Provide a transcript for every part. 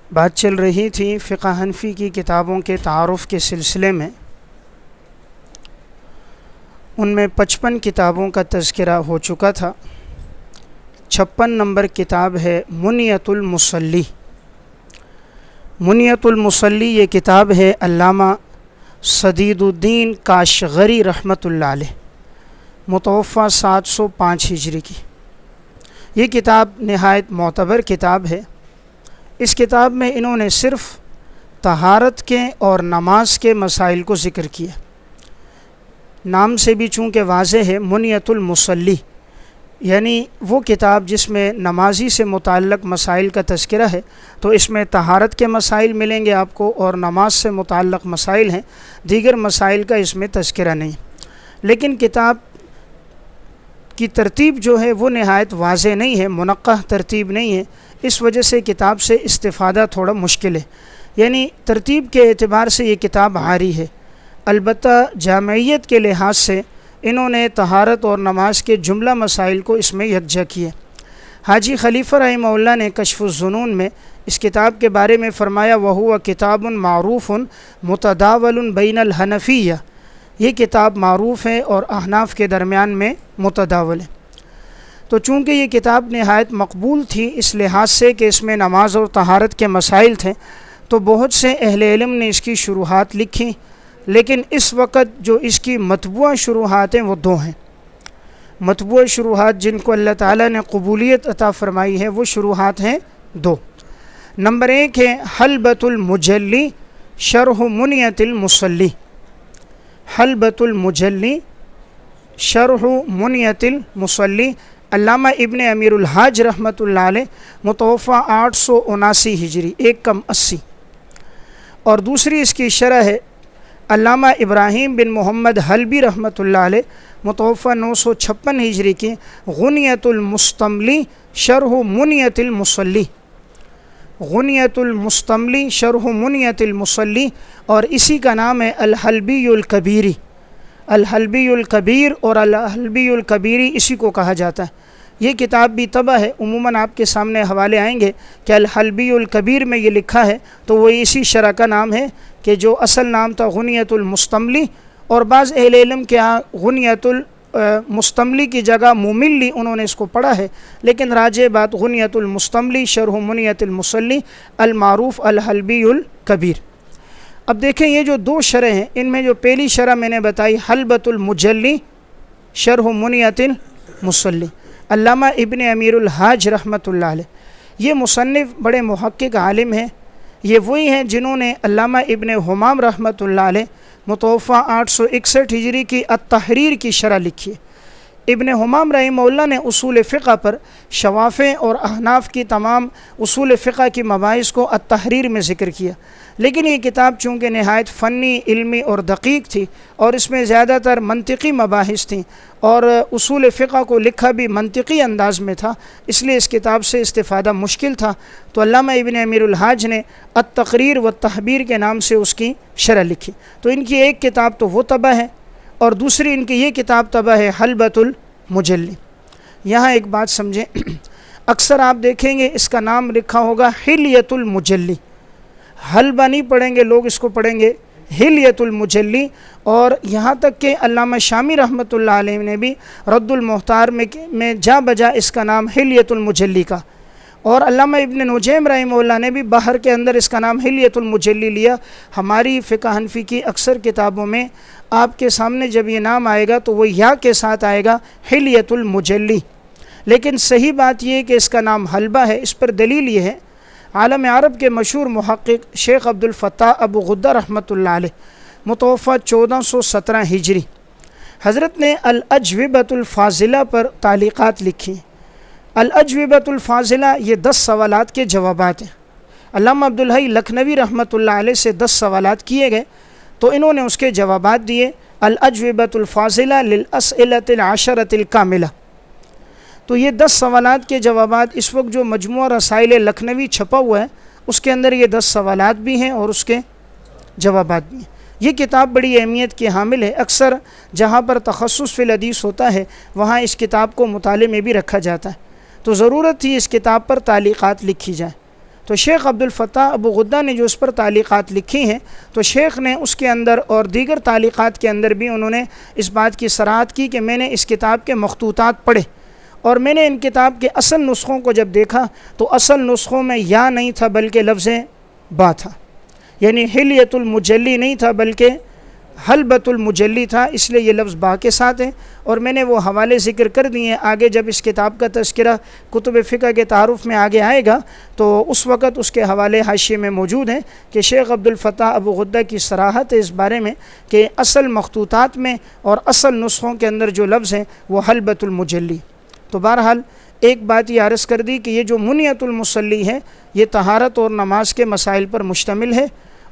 बात चल रही थी फ़िक़्ह हनफ़ी की किताबों के तारुफ़ के सिलसिले में। उनमें 55 किताबों का तज़किरा हो चुका था। 56 नंबर किताब है मुनियतुल मुसल्ली। मुनियतुल मुसल्ली ये किताब है अल्लामा सदीदुद्दीन काशगरी रहमतुल्लाह अलैह, मुतवफ़्फ़ा 705 हिजरी की। ये किताब नहायत मोतबर किताब है। इस किताब में इन्होंने सिर्फ़ तहारत के और नमाज के मसाइल को ज़िक्र किया। नाम से भी चूँकि वाज़ेह है मुनियतुल मुसल्ली, यानी वो किताब जिसमें नमाजी से मुताल्लक़ मसाइल का तज़किरा है, तो इसमें तहारत के मसाइल मिलेंगे आपको और नमाज से मुताल्लक़ मसाइल हैं, दीगर मसाइल का इसमें तज़किरा नहीं। लेकिन किताब की तरतीब जो है वो नहायत वाज़ेह नहीं है, मुनक्कह तरतीब नहीं है। इस वजह से किताब से इस्तिफ़ादा थोड़ा मुश्किल है, यानी तरतीब के एतबार से ये किताब भारी है। अलबत्ता जामियत के लिहाज से इन्होंने तहारत और नमाज के जुमला मसाइल को इसमें यकजा किया। हाजी खलीफ़ा रहमहुल्लाह ने कश्फ़ुज़्ज़ुनून में इस किताब के बारे में फ़रमाया, वहुवा किताबुन मारूफ़ुन मुतदावलुन बैनल हनफ़िय्या। ये किताब मारूफ़ है और अहनाफ के दरमियान में मुतदावल है। तो चूँकि ये किताब नहायत मकबूल थी इस लिहाज से कि इसमें नमाज और तहारत के मसाइल थे, तो बहुत से अहले इल्म ने इसकी शुरूहात लिखी। लेकिन इस वक्त जो इसकी मतबूआ शुरूहात हैं वो दो हैं। मतबूआ शुरूहात जिनको अल्लाह ताला ने कबूलियत अता फ़रमाई है वो शुरूहात हैं दो। नंबर 1 है हलबतुल मुजल्ली शरह मुनियतिल मुसल्ली। हलबतुल मुजल्ली शरह मुनियतिल मुसल्ली, अल्लामा इब्न अमीरुल हाज रहमतुल्लाह अलैह, मुतवफ़्फ़ा 879 हिजरी, 1 कम 80। और दूसरी इसकी शरह है अल्लामा इब्राहीम बिन मोहम्मद हलबी रहमतुल्लाह अलैह, मुतवफ़्फ़ा 956 हिजरी की, गुनियतुल मुस्तमली शरह मुनियतिल मुसल्ली। गुनियतुल मुस्तमली शरह मुनियतिल मुसल्ली, और इसी का नाम है अल हलबीयुल कबीरी। अल हलबीयुल कबीर और अल हलबीयुल कबीरी इसी को कहा जाता है। ये किताब भी तबा है, उमूमन आपके सामने हवाले आएंगे कि अल हलबीयुल कबीर में ये लिखा है, तो वो इसी शरह का नाम है कि जो असल नाम था गुनियतुल मुस्तमली। और बाज़ अहले इल्म के यहाँ गुनियतुल मुस्तमली की जगह मुमिल्ली उन्होंने इसको पढ़ा है, लेकिन राजे बात गुनियतुल मुस्तमली शरह मुनियतिल मुसल्ली अल मारूफ़ अल हलबीयुल कबीर। अब देखें ये जो दो शरह हैं, इनमें जो पहली शरह मैंने बताई हलबतुल मुजल्ली शरह मुनियतिल मुसल्ली, अल्लामा इब्न अमीरुल हाज रहमतुल्लाह अलैह, ये मुसन्निफ़ बड़े मुहक्किक आलिम हैं। ये वही हैं जिन्होंने अल्लामा इब्न हुमाम रहमतुल्लाह अलैह, मुतवफ़्फ़ा 861 हिजरी की अत-तहरीर की शरह लिखी है। इब्न हुमाम रहमहुल्लाह ने उसूल फ़िक़्ह पर शवाफ़े और अहनाफ की तमाम उसूल फ़िक़्ह की मबाहिस को अत-तहरीर में ज़िक्र किया। लेकिन ये किताब चूँकि नहायत फ़नी, इल्मी और दक़ीक़ थी और इसमें ज़्यादातर मंतिकी मबाहिस थी और उसूल फ़िक़्ह को लिखा भी मंतिकी अंदाज़ में था, इसलिए इस किताब से इस्तिफ़ादा मुश्किल था। तो अल्लामा इब्न अमीरुल हाज ने अत-तक़रीर व तहबीर के नाम से उसकी शरह लिखी। तो इनकी एक किताब तो वो तबा है और दूसरी इनकी ये किताब तबा है हलबतुल मुजल्ली। यहाँ एक बात समझें, अक्सर आप देखेंगे इसका नाम लिखा होगा हिलियतुल मुजल्ली। हलबा नहीं पढ़ेंगे लोग, इसको पढ़ेंगे हिलियतुल मुजल्ली। और यहाँ तक कि अल्लामा शामी रहमतुल्लाह अलैह ने भी रद्दुल मुख्तार में जा बजा इसका नाम हिलियतुल मुजल्ली का, और अल्लामा इब्न नुजैम रहमहुल्लाह ने भी बाहर के अंदर इसका नाम हिलियतुल मुजल्ली लिया। हमारी फ़िक़्ह हनफ़ी की अक्सर किताबों में आपके सामने जब ये नाम आएगा तो वो या के साथ आएगा हिलियतुल मुजल्ली, लेकिन सही बात ये है कि इसका नाम हलबा है। इस पर दलील ये है, आलम अरब के मशहूर मुहक्किक शेख अब्दुल फ़त्ताह अबू गुद्दा रहमतुल्लाह अलैह, मुतवफ़्फ़ा 1417 हिजरी, हज़रत ने अल अजविबतुल फ़ाज़िला पर तालीक़ात लिखी। अल अजविबतुल फ़ाज़िला ये 10 सवालात के जवाबात हैं। अल्लामा अब्दुल हई लखनवी रहमतुल्लाह अलैह से 10 सवालात किए गए, तो इन्होंने उसके जवाबात दिए। अल अजविबतुल फ़ाज़िला लिल अस्इलतिल आशरतिल कामिला। तो ये 10 सवालात के जवाबात, इस वक्त जो मजमूआ रसाइल लखनवी छपा हुआ है उसके अंदर ये 10 सवालात भी हैं और उसके जवाबात भी हैं। ये किताब बड़ी अहमियत की हामिल है। अक्सर जहाँ पर तखस्सुस फ़िल हदीस होता है वहाँ इस किताब को मुताले में भी रखा जाता है, तो ज़रूरत थी इस किताब पर तालीक़ात लिखी जाए। तो शेख अब्दुल फ़त्ताह अबू गुद्दा ने जो उस पर तालीक़ात लिखी हैं, तो शेख ने उसके अंदर और दीगर तालीक़ात के अंदर भी उन्होंने इस बात की सराहत की कि मैंने इस किताब के मखतूतात पढ़े और मैंने इन किताब के असल नुस्ख़ों को जब देखा तो असल नुस्ख़ों में या नहीं था बल्कि लफ्ज़ बा था, यानी हिलियतुल मुजल्ली नहीं था बल्कि हलबतुल मुजल्ली था, इसलिए ये लफ्ज़ बा के साथ है। और मैंने वो हवाले ज़िक्र कर दिए हैं, आगे जब इस किताब का तज़किरा कुतुब फ़िक़्ह के तारुफ़ में आगे आएगा तो उस वक़्त उसके हवाले हाशिए में मौजूद हैं कि शेख अब्दुल फ़त्ताह अबू गुद्दा की सराहत है इस बारे में कि असल मखतूतात में और असल नुस्ख़ों के अंदर जो लफ्ज़ हैं वो हलबतुल मुजल्ली। तो बहरहाल एक बात ये अर्ज़ कर दी कि ये जो मुनियतुल मुसल्ली है ये तहारत और नमाज के मसाइल पर मुश्तमिल है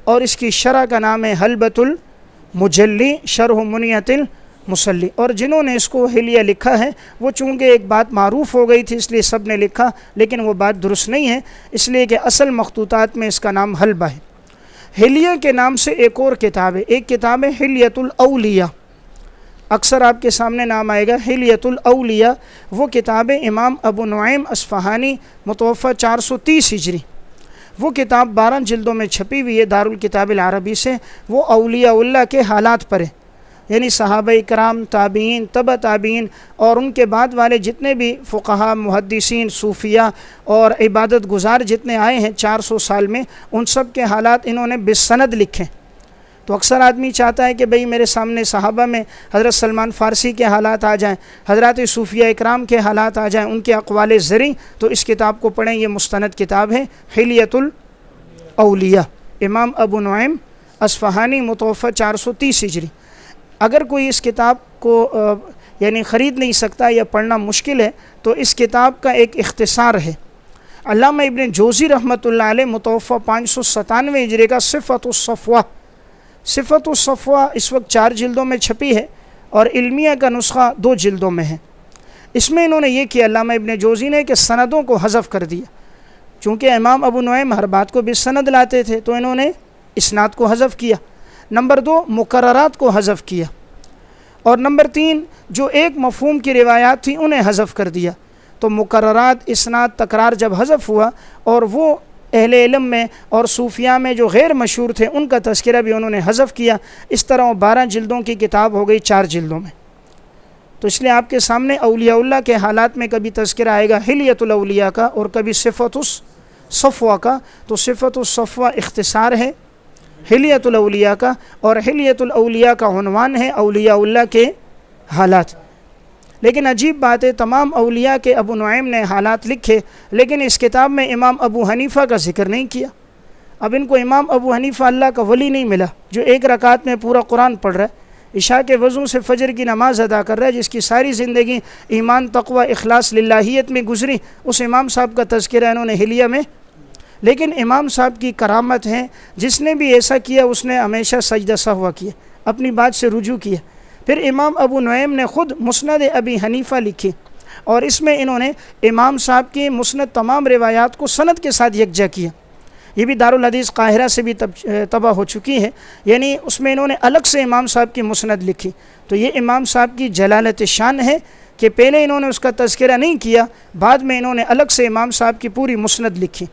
और इसकी शरह का नाम है हलबतुल मुजल्ली शरह मुनियतिल मुसल्ली। और जिन्होंने इसको हिलिया लिखा है वो चूँकि एक बात मारूफ़ हो गई थी इसलिए सब ने लिखा, लेकिन वो बात दुरुस्त नहीं है, इसलिए कि असल मखतूतात में इसका नाम हलबा है। हिलिया के नाम से एक और किताब है, एक किताब है हिलियतुल औलिया, अक्सर आपके सामने नाम आएगा हिलियतुल औलिया। वो किताब है इमाम अबू नुआइम अस्फ़हानी मुतवफ़्फ़ा 430 हिजरी। वो किताब 12 जिल्दों में छपी हुई है दारुल किताबिल अरबी से। वो औलियाउल्लाह के हालात पर है, यानी सहाबा कराम, ताबीन, तबा ताबीन और उनके बाद वाले जितने भी फ़ुक़हा, मुहद्दिसीन, सूफ़िया और इबादत गुज़ार जितने आए हैं 400 साल में, उन सब के हालात इन्होंने बिसनद लिखे। तो अक्सर आदमी चाहता है कि भाई मेरे सामने सहाबा में हज़रत सलमान फ़ारसी के हालात आ जाएँ, हज़रत सूफ़िया इकराम के हालात आ जाएँ, उनके अक़वाल ज़री, तो इस किताब को पढ़ें। ये मुस्तनद किताब है हिलियतुल औलिया, इमाम अबू नुआइम अस्फ़हानी मुतवफ़्फ़ा 430 हिजरी। अगर कोई इस किताब को यानी ख़रीद नहीं सकता या पढ़ना मुश्किल है तो इस किताब का एक इख्तिसार है। अल्लामा इब्न जोज़ी रहमतुल्लाह अलैह मुतवफ़्फ़ा 597 हिजरी का सिफ़तुस सफ़वा इस वक्त 4 जिल्दों में छपी है और इल्मिया का नुस्ख़ा 2 जिल्दों में है। इसमें इन्होंने ये किया अल्लामा इब्न जोज़ी ने कि सनदों को हज़फ़ कर दिया, चूँकि इमाम अबू नुआइम हर बात को बिसनद लाते थे तो इन्होंने इस्नाद को हज़फ़ किया। नंबर 2 मुकर्ररात को हज़फ़ किया और नंबर 3 जो एक मफ़हूम की रिवायात थी उन्हें हज़फ़ कर दिया। तो मुकर्ररात, इस्नाद, तकरार जब हज़फ़ हुआ और वो अहले इल्म में और सूफिया में जो गैर मशहूर थे उनका तज़किरा भी उन्होंने हज़फ़ किया। इस तरह 12 जिल्दों की किताब हो गई 4 जिल्दों में। तो इसलिए आपके सामने औलियाउल्लाह के हालात में कभी तज़किरा आएगा हिलियतुल औलिया का और कभी सिफ़तुस सफ़वा का। तो सिफ़तुस सफ़वा इख्तिसार है हिलियतुल औलिया का और हिलियतुल औलिया का उन्वान है औलियाउल्लाह के हालात। लेकिन अजीब बात है, तमाम औलिया के अबू नुआइम ने हालात लिखे लेकिन इस किताब में इमाम अबू हनीफ़ा का ज़िक्र नहीं किया। अब इनको इमाम अबू हनीफ़ा अल्लाह का वली नहीं मिला जो एक रकात में पूरा कुरान पढ़ रहा है, इशा के वज़ू से फ़जर की नमाज़ अदा कर रहा है, जिसकी सारी ज़िंदगी ईमान, तक़वा, इखलास, लिल्लाहियत में गुज़री, उस इमाम साहब का तज़किरा इन्होंने हिलिया में। लेकिन इमाम साहब की करामत है, जिसने भी ऐसा किया उसने हमेशा सजदा सहवा किया, अपनी बात से रुजू किया। फिर इमाम अबू नुआइम ने ख़ुद मुस्नद अबी हनीफ़ा लिखी और इसमें इन्होंने इमाम साहब की मुस्नद तमाम रिवायात को सनद के साथ यकजा किया। ये भी दारुल हदीस काहिरा से भी तबाह हो चुकी है, यानी उसमें इन्होंने अलग से इमाम साहब की मुस्नद लिखी। तो ये इमाम साहब की जलालत शान है कि पहले इन्होंने उसका तज़किरा नहीं किया, बाद में इन्होंने अलग से इमाम साहब की पूरी मुस्नद लिखी।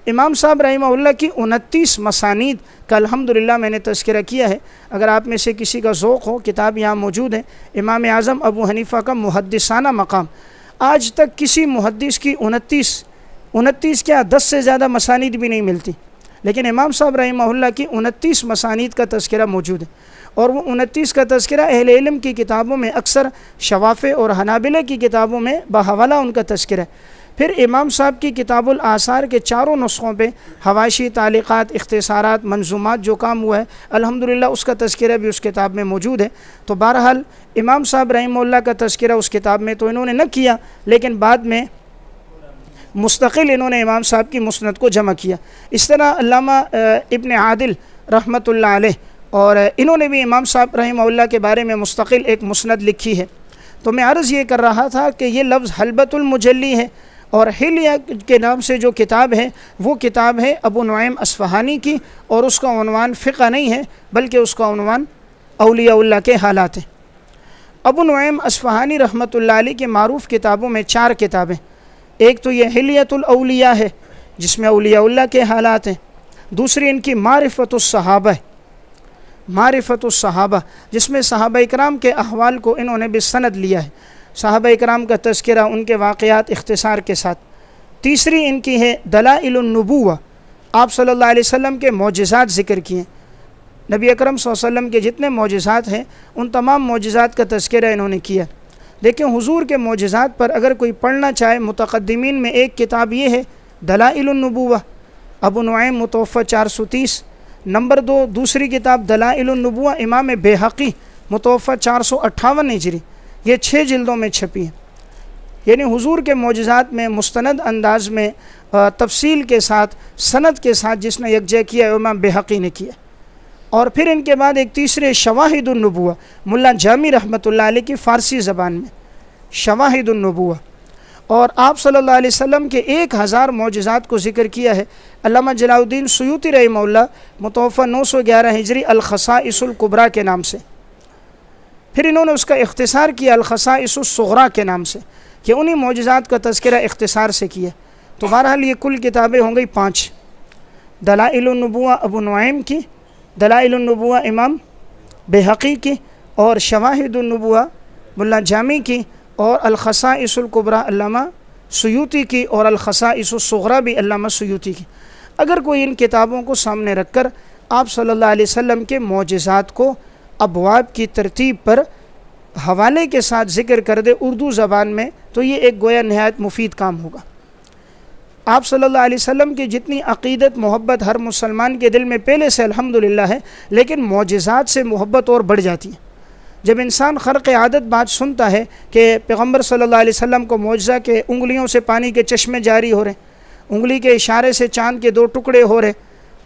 इमाम साहब रहमहुल्लाह की 29 मसानीद का अल्हम्दुलिल्लाह मैंने तज़किरा किया है। अगर आप में से किसी का ज़ौक़ हो, किताब यहाँ मौजूद है, इमाम आज़म अबू हनीफ़ा का मुहद्दिसाना मकाम। आज तक किसी मुहद्दिस की 29 क्या 10 से ज़्यादा मसानीद भी नहीं मिलती, लेकिन इमाम साहब रहमहुल्लाह की 29 मसानीद का तज़किरा मौजूद है। और वो 29 का तज़किरा अहले इल्म की किताबों में, अक्सर शवाफ़े और हनाबिले की किताबों में बहवाला उनका तज़किरा है। फिर इमाम साहब की किताबुल आसार के चारों नुस्ख़ों पे हवाशी, तालीक़ात, इख्तिसारात, मंजूमात जो काम हुआ है अल्हम्दुलिल्लाह उसका तज़किरा भी उस किताब में मौजूद है। तो बहरहाल इमाम साहब रहमहुल्लाह का तज़किरा उस किताब में तो इन्होंने न किया, लेकिन बाद में मुस्तक़िल इन्होंने इमाम साहब की मुस्नद को जमा किया। इस तरह अल्लामा इब्न आदिल रहमतुल्लाह अलैह और इन्होंने भी इमाम साहब रहमहुल्लाह के बारे में मुस्तक़िल एक मुस्नद लिखी है। तो मैं अर्ज़ ये कर रहा था कि ये लफ्ज़ हलबतुल मुजल्ली है और हिलिया के नाम से जो किताब है वो किताब है अबू नुआइम अस्फ़हानी की और उसका उन्वान फ़िक़्ह नहीं है बल्कि उसका उन्वान औलियाउल्लाह के हालात है। अबू नुआइम अस्फ़हानी रहमतुल्लाह अलैह के मारूफ़ किताबों में 4 किताबें, एक तो ये हिलियतुल औलिया है, जिसमें औलियाउल्लाह के हालात हैं। दूसरी इनकी मारिफतुस सहाबा है, मारिफतुस सहाबा, जिसमें सहाबा इकराम के अहवाल को इन्होंने बिसनद लिया है, सहाबा इकराम का तज़किरा, उनके वाक़यात इख्तिसार के साथ। तीसरी इनकी है दलाइलुन नुबुव्वा, आप सल्लल्लाहु अलैहि वसल्लम के मोजज़ात ज़िक्र किए। नबी अकरम सल्लल्लाहु अलैहि वसल्लम के जितने मोजज़ात हैं उन तमाम मोजज़ात का तज़किरा इन्होंने किया। देखिए हुजूर के मोजज़ात पर अगर कोई पढ़ना चाहे, मुतक़द्दिमीन में एक किताब ये है दलाइलुन नुबुव्वा, अबू नुऐम मुतवफ़्फ़ा 430। नंबर 2 दूसरी किताब दलाइलुन नुबुव्वा इमाम बैहक़ी मुतवफ़्फ़ा 458 हिजरी, ये 6 जिल्दों में छपी है। यानी हुजूर के मोजज़ात में मुस्तनद अंदाज में तफसील के साथ, सनद के साथ जिसने यकजा किया इमाम बैहक़ी ने किया। और फिर इनके बाद एक तीसरे शवाहिदुन नुबुव्वा, मुल्ला जामी रहमतुल्लाह अलैह की फ़ारसी ज़बान में शवाहिदुन नुबुव्वा। और आप सल्लल्लाहु अलैहि वसल्लम के 1000 मोजज़ात को ज़िक्र किया है अल्लामा जलालुद्दीन सुयूती रहमहुल्लाह मुतवफ़्फ़ा 911 हिजरी अल-ख़साइसुल कुबरा के नाम से। फिर इन्होंने उसका इख्तिसार किया अल-ख़साइसुस सुग़रा के नाम से, कि उन्हीं मोजज़ात का तज़किरा इख्तिसार से किया। तो बहरहाल ये कुल किताबें हो गई 5, दलाइलुन नुबुव्वा अबू नुऐम की, दलाइलुन नुबुव्वा इमाम बैहक़ी की, और शवाहिदुन नुबुव्वा मुल्ला जामी की, और अल-ख़साइसुल कुबरा अल्लामा सुयूती की, और अल-ख़साइसुस सुग़रा भी अल्लामा सुयूती की। अगर कोई इन किताबों को सामने रख कर आप सल्लल्लाहु अलैहि वसल्लम के मोजज़ात को अबवाब की तरतीब पर हवाले के साथ ज़िक्र कर दे उर्दू ज़बान में, तो ये एक गोया नहायत मुफीद काम होगा। आप सल्लल्लाहु अलैहि वसल्लम की जितनी अक़ीदत मोहब्बत हर मुसलमान के दिल में पहले से अल्हम्दुलिल्लाह है, लेकिन मोजज़ात से मोहब्बत और बढ़ जाती है। जब इंसान ख़र्क़ आदत बात सुनता है कि पैगम्बर सल्लल्लाहु अलैहि वसल्लम को मोजज़ा के उंगलियों से पानी के चश्मे जारी हो रहे, उंगली के इशारे से चाँद के 2 टुकड़े हो रहे,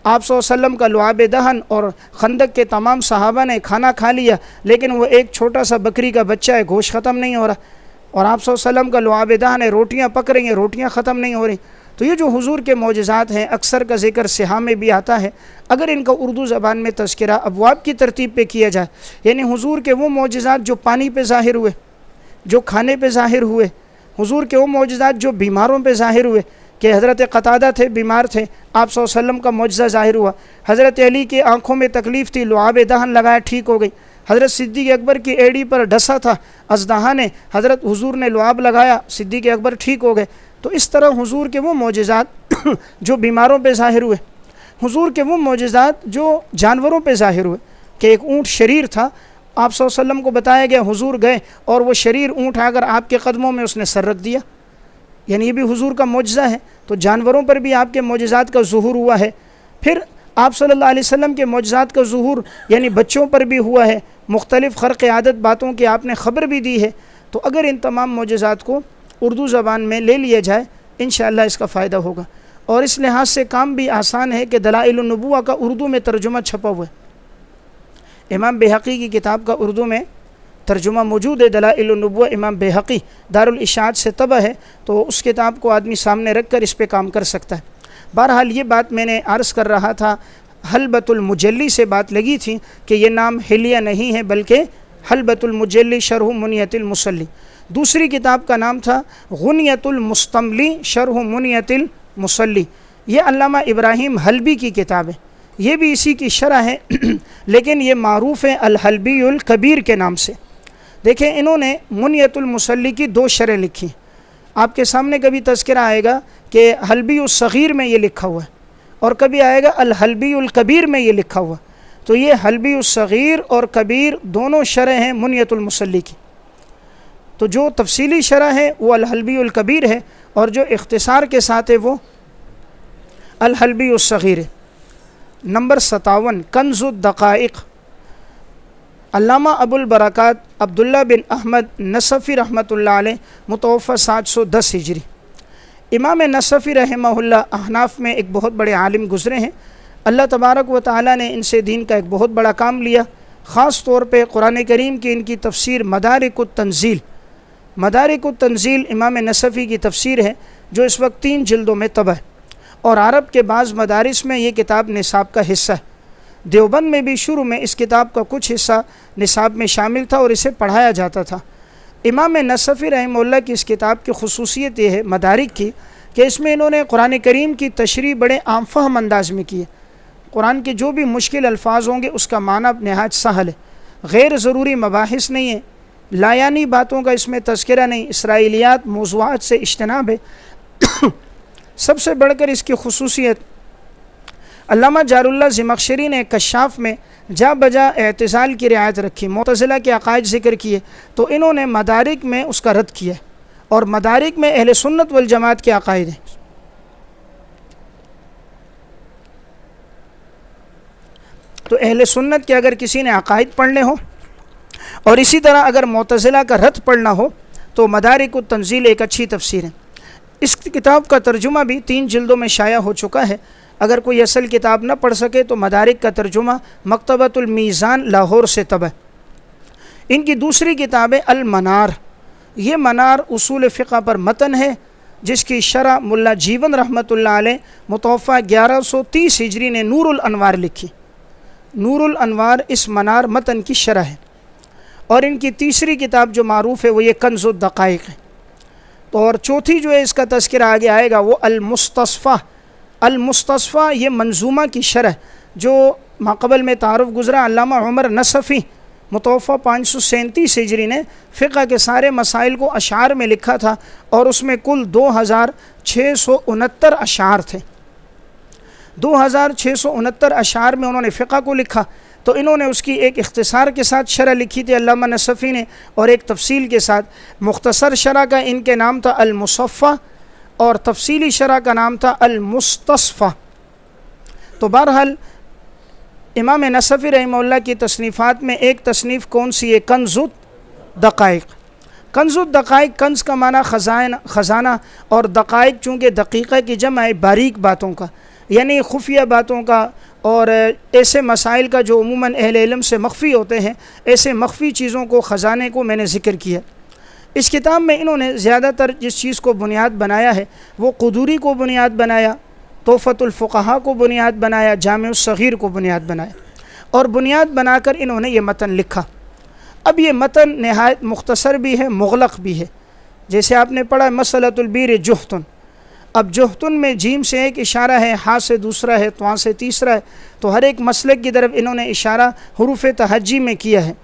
आप सल्लल्लाहु अलैहि वसल्लम का लुआब दहन और खंदक के तमाम सहाबा ने खाना खा लिया, लेकिन वो एक छोटा सा बकरी का बच्चा है, गोश्त ख़त्म नहीं हो रहा, और आप सल्लल्लाहु अलैहि वसल्लम का लुआब दहन है, रोटियाँ पक रही हैं, रोटियाँ ख़त्म नहीं हो रही। तो ये जो हुजूर के मोजज़ात हैं, अक्सर का ज़िक्र सिहा में भी आता है। अगर इनका उर्दू ज़बान में तज़किरा अबवाब की तरतीब पे किया जाए, यानी हुजूर के वो मोजज़ात जो पानी पे ज़ाहिर हुए, जो खाने पे ज़ाहिर हुए, हुजूर के वो मोजज़ात जो बीमारों पे ज़ाहिर हुए, कि हज़रत क़तादा थे, बीमार थे, आप सल्लल्लाहु अलैहि वसल्लम का मोजज़ा ज़ाहिर हुआ। हज़रत अली की आँखों में तकलीफ़ थी, लुआब दहन लगाया, ठीक हो गई। हज़रत सिद्दीक़ अकबर की एड़ी पर डसा था अज़दहा ने, हज़रत हुजूर ने लुआब लगाया, सिद्दीक़ अकबर ठीक हो गए। तो इस तरह हुजूर के वो मोजज़ात जो बीमारों पे ज़ाहिर हुए, हुजूर के वो मोजज़ात जो जानवरों पे ज़ाहिर हुए, कि एक ऊँट शरीर था, आप सल्लल्लाहु अलैहि वसल्लम को बताया गया, हुजूर गए और वो शरीर ऊँट आकर आपके कदमों में उसने सर रख दिया, यानी ये भी हुजूर का मोजज़ा है। तो जानवरों पर भी आपके मोजज़ात का ज़ुहूर हुआ है। फिर आप सल्लल्लाहु अलैहि वसल्लम के मोजज़ात का ज़ुहूर यानी बच्चों पर भी हुआ है, मुख्तलिफ़ ख़र्क़ आदत बातों की आपने ख़बर भी दी है। तो अगर इन तमाम मोजज़ात को उर्दू ज़बान में ले लिया जाए, इंशाअल्लाह इसका फ़ायदा होगा। और इस लिहाज से काम भी आसान है कि दलाइलुन नुबुव्वा का उर्दू में तर्जुमा छपा हुआ है, इमाम बैहक़ी की किताब का उर्दू में तर्जुमा मौजूद है। दलाइलुन नुबुव्वा इमाम बैहक़ी दारुल इशाअत से तबा है, तो उस किताब को आदमी सामने रख कर इस पर काम कर सकता है। बहरहाल ये बात मैंने अर्ज़ कर रहा था, हलबतुल मुजल्ली से बात लगी थी कि ये नाम हिलिया नहीं है, बल्कि हलबतुल मुजल्ली शरह मुनियतिल मुसल्ली। दूसरी किताब का नाम था गुनियतुल मुस्तमली शरह मुनियतिल मुसल्ली। ये अल्लामा इब्राहीम हलबी की किताब है, ये भी इसी की शरह है, लेकिन ये मारूफ़ है अल हलबीउल कबीर के नाम से। देखें, इन्होंने मुनियतुल मुसल्ली की 2 शरह लिखी। आपके सामने कभी तज़किरा आएगा कि हलबीउस सग़ीर में ये लिखा हुआ है, और कभी आएगा अल हलबीउल कबीर में ये लिखा हुआ। तो ये हलबीउस सग़ीर और कबीर दोनों शरह हैं मुनियतुल मुसल्ली की। तो जो तफसीली शरह है वो अल हलबीउल कबीर है, और जो इख्तिसार के साथ है वो अल हलबीउस सग़ीर है। नंबर 57 कंज़ुद दक़ाइक़, अल्लामा अबुल बरक़ात अब्दुल्ला बिन अहमद नसफ़ी रहमतुल्लाह अलैह मुतवफ़्फ़ा 710 हिजरी। इमाम नसफ़ी रहमहुल्लाह अहनाफ़ में एक बहुत बड़े आलिम गुज़रे हैं। अल्लाह तबारक व तआला ने इनसे दीन का एक बहुत बड़ा काम लिया। ख़ास तौर पे कुरान करीम की इनकी तफ़सीर मदारिकुत तंज़ील, मदारिकुत तंज़ील इमाम नसफ़ी की तफ़सीर है, जो इस वक्त 3 जिल्दों में तबा है, और अरब के बाज़ मदारिस में ये किताब निसाब का हिस्सा है। देवबंद में भी शुरू में इस किताब का कुछ हिस्सा निसाब में शामिल था और इसे पढ़ाया जाता था। इमाम नसफ़ी रहमहुल्लाह की इस किताब की खुसूसियत ये है मदारिक की, कि इसमें इन्होंने कुरान करीम की तशरीह बड़े आम फहम अंदाज में की है। कुरान के जो भी मुश्किल अल्फाज होंगे उसका माना नहायत सहल है, गैर ज़रूरी मबाहिस नहीं है, लायानी बातों का इसमें तज़किरा नहीं, इसराइलियात मौज़ूआत से इज्तनाब है। सबसे बढ़कर इसकी खुसूसियत अल्लामा जारुल्लाह ज़मख़शरी ने कश्शाफ में जा बजा एतज़ाल की रियायत रखी, मुअतज़िला के अक़ाइद ज़िक्र किए, तो इन्होंने मदारिक में उसका रद्द किया और मदारिक में अहले सुन्नत वल जमात के अक़ाइद हैं। तो अहले सुन्नत के अगर किसी ने अक़ाइद पढ़ने हो और इसी तरह अगर मुअतज़िला का रद्द पढ़ना हो तो मदारिक तंज़ील एक अच्छी तफसीर है। इस किताब का तर्जुमा भी 3 जिल्दों में शाया हो चुका है। अगर कोई असल किताब न पढ़ सके तो मदारिक का तर्जुमा मकतबतुल मीज़ान लाहौर से तब है। इनकी दूसरी किताब है अल मनार। ये मनार उसूल फ़िक़्ह पर मतन है जिसकी शरह मुल्ला जीवन रहमतुल्लाह अलैह मुतवफ़्फ़ा 1130 हिजरी ने नूरुल अनवार लिखी। नूरुल अनवार इस मनार मतन की शरह है। और इनकी तीसरी किताब जो मारूफ़ है वो ये कंज़ुद दक़ाइक़ है। तो और चौथी जो है इसका तज़किरा आगे आएगा वो अल मुस्तस्फ़ा। अल मुस्तस्फ़ा ये मंजूमा की शरह जो माक़बल में तारुफ़ गुज़रा अल्लामा उमर नसफ़ी मुतवफ़्फ़ा 537 हिजरी ने फ़िक़्ह के सारे मसाइल को अशार में लिखा था और उसमें कुल 2669 अशार थे। 2669 अशार में उन्होंने फ़िक़्ह को लिखा। तो इन्होंने उसकी एक इख्तिसार के साथ शरह लिखी थी अल्लामा नसफ़ी ने और एक तफसील के साथ। मुख्तसर शरह का इनके नाम था अल मुसफ़्फ़ा और तफसीली शरह का नाम था अल मुस्तस्फ़ा। तो बहरहाल इमाम नसफ़ी रहमहुल्लाह की तसनीफ़ात में एक तसनीफ़ कौन सी है? कंज़ुद दक़ाइक़। कंज़ुद दक़ाइक़, कंज़ का माना ख़ज़ाना और दक़ाइक़ चूँकि दक़ीक़ा की जमा है बारीक बातों का, यानी खुफिया बातों का और ऐसे मसाइल का जो उमूमन अहले इल्म से मख्फ़ी होते हैं, ऐसे मख्फ़ी चीज़ों को ख़ज़ाने को मैंने ज़िक्र किया। इस किताब में इन्होंने ज़्यादातर जिस चीज़ को बुनियाद बनाया है वो क़ुदूरी को बुनियाद बनाया, तोहफ़तुल फ़ुक़हा को बुनियाद बनाया, जामिउस सग़ीर को बुनियाद बनाया और बुनियाद बनाकर इन्होंने ये मतन लिखा। अब ये मतन नहायत मुख्तसर भी है, मुग़लक़ भी है। जैसे आपने पढ़ा मसलतुल बीर जुहतुन, अब जुहतुन में जीम से एक इशारा है, हा से दूसरा है, त्वा से तीसरा है, तो हर एक मसलक की तरफ इन्होंने इशारा हुरूफ़ तहज्जी में किया है।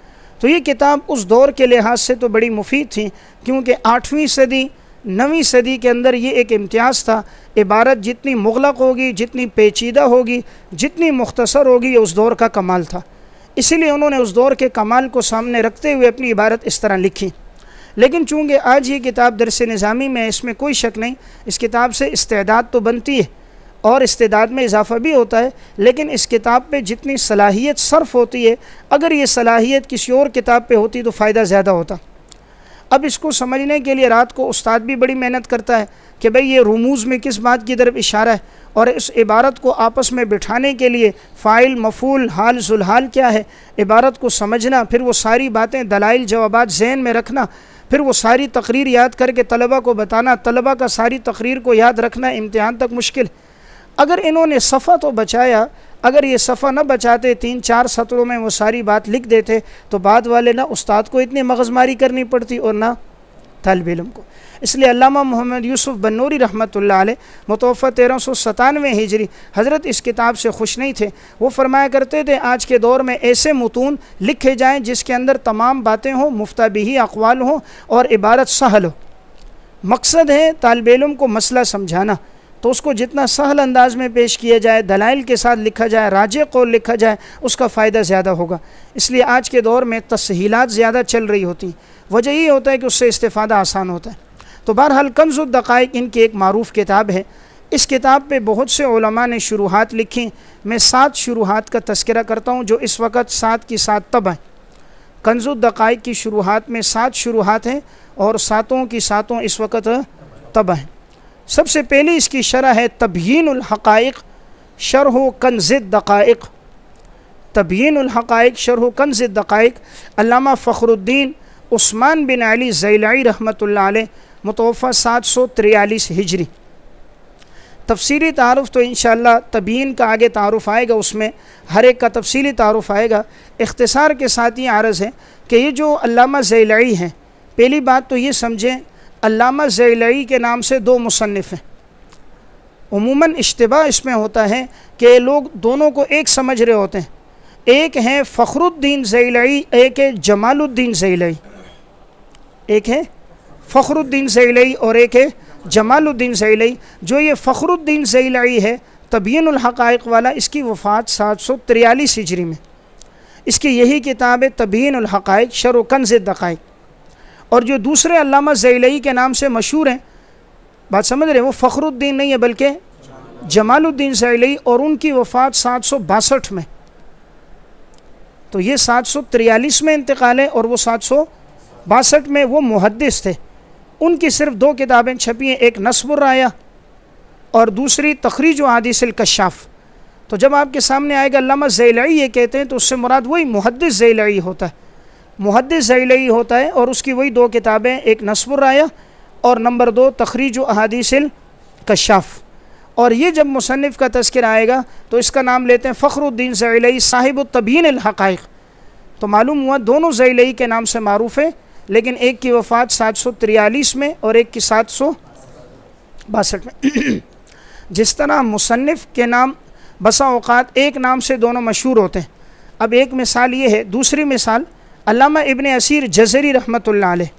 तो ये किताब उस दौर के लिहाज से तो बड़ी मुफीद थी क्योंकि 8वीं सदी 9वीं सदी के अंदर ये एक इम्तियाज़ था। इबारत जितनी मुग़लक़ होगी, जितनी पेचीदा होगी, जितनी मुख्तसर होगी, ये उस दौर का कमाल था। इसीलिए उन्होंने उस दौर के कमाल को सामने रखते हुए अपनी इबारत इस तरह लिखी। लेकिन चूँकि आज ये किताब दरस निज़ामी में, इसमें कोई शक नहीं, इस किताब से इस्तेदाद तो बनती है और इस्तेदाद में इजाफ़ा भी होता है, लेकिन इस किताब पे जितनी सलाहियत सर्फ़ होती है, अगर ये सलाहियत किसी और किताब पे होती तो फ़ायदा ज़्यादा होता। अब इसको समझने के लिए रात को उस्ताद भी बड़ी मेहनत करता है कि भाई ये रुमूज़ में किस बात की तरफ इशारा है और इस इबारत को आपस में बिठाने के लिए फ़ाइल, मफ़ूल, हाल, ज़ुलहाल क्या है, इबारत को समझना, फिर वो सारी बातें दलाइल जवाबात ज़हन में रखना, फिर वो सारी तकरीर याद करके तलबा को बताना, तलबा का सारी तकरीर को याद रखना इम्तिहान तक मुश्किल। अगर इन्होंने सफ़ा तो बचाया, अगर ये सफ़ा न बचाते 3-4 सत्रों में वो सारी बात लिख देते तो बाद वाले ना उस्ताद को इतनी मगज़मारी करनी पड़ती और ना तालिब इल्म को। इसलिए अल्लामा मोहम्मद यूसुफ़ बन्नूरी रहमतुल्लाह अलैह मुतवफ़्फ़ा 1397 हिजरी हज़रत इस किताब से खुश नहीं थे। वो फरमाया करते थे आज के दौर में ऐसे मुतून लिखे जाएँ जिसके अंदर तमाम बातें हों, मुफ्ता बिही अक़वाल हों और इबारत सहल हो। मकसद है तालिब इल्म को मसला समझाना, तो उसको जितना सहल अंदाज में पेश किया जाए, दलाइल के साथ लिखा जाए, राजे कौल लिखा जाए, उसका फ़ायदा ज़्यादा होगा। इसलिए आज के दौर में तस्हीलात ज़्यादा चल रही होती, वजह यही होता है कि उससे इस्तेफ़ादा आसान होता है। तो बहरहाल कंज़ुद दक़ाइक़ इनकी एक मारूफ़ किताब है। इस किताब पे बहुत से उलमा ने शुरूहात लिखी। मैं 7 शुरूहात का तज़किरा करता हूँ जो इस वक्त 7 की 7 तब हैं। कंज़ुद दक़ाइक़ की शुरूहात में 7 शुरूहात हैं और 7 की 7 इस वक्त तब हैं। सबसे पहली इसकी शरह है तबयीनुल हक़ाइक़ शरह कंज़ुद दक़ाइक़। तबयीनुल हक़ाइक़ शरह कंज़ुद दक़ाइक़ अल्लामा फ़खरुद्दीन उस्मान बिन अली ज़ैलई रहमतुल्लाह अलैह मुतवफ़्फ़ा 743 हिजरी। तफसीली तारुफ़ तो इंशाअल्लाह तबयीन का आगे तारुफ़ आएगा, उसमें हर एक का तफसीली तारुफ़ आएगा। इख्तिसार के साथ ये अर्ज़ है कि ये जो अल्लामा ज़ैलई हैं, पहली बात तो ये समझें अल्लामा ज़ैलई के नाम से 2 मुसन्निफ़ हैं। उमूमन इश्तिबा इसमें होता है कि लोग दोनों को एक समझ रहे होते हैं। एक है फ़खरुद्दीन ज़ैलई, एक है जमालुद्दीन ज़ैलई। एक है फ़खरुद्दीन ज़ैलई और एक है जमालुद्दीन ज़ैलई। जो ये फ़खरुद्दीन ज़ैलई है तबयीनुल हक़ाइक़ वाला, इसकी वफ़ात 743 हिजरी में। इसकी यही किताब है तबयीनुल हक़ाइक़ शरह कंज़ दक़ाइक़। और जो दूसरे अल्लामा ज़ैलई के नाम से मशहूर हैं, बात समझ रहे हैं, वो फ़खरुद्दीन नहीं है बल्कि जमालुद्दीन ज़ैलई, और उनकी वफ़ात 762 में। तो ये 743 में इंतकाल है और वो 762 में वो मुहद्दिस थे। उनकी सिर्फ 2 किताबें छपी हैं, एक नस्बुर राया और दूसरी तखरीज अहादीसिल कश्शाफ। तो जब आपके सामने आएगा अल्लामा ज़ैलई ये कहते हैं तो उससे मुराद वही मुहद्दिस ज़ैलई होता है, मुहद्दिस ज़ैलई होता है। और उसकी वही 2 किताबें, एक नस्बुर राया और नंबर 2 तखरीज अहादीसिल कश्शाफ। और ये जब मुसन्निफ़ का तज़किरा आएगा तो इसका नाम लेते हैं फ़खरुद्दीन ज़ैलई साहिब तबयीनुल हक़ाइक़। तो मालूम हुआ दोनों ज़ैलई के नाम से मारूफ़ है, लेकिन एक की वफ़ात 743 में और एक की 762 में। जिस तरह मुसन्निफ़ के नाम बसा औक़ात एक नाम से दोनों मशहूर होते हैं। अब एक मिसाल ये है। दूसरी मिसाल अल्लामा इब्न असीर जज़री रहमतुल्लाह अलैह।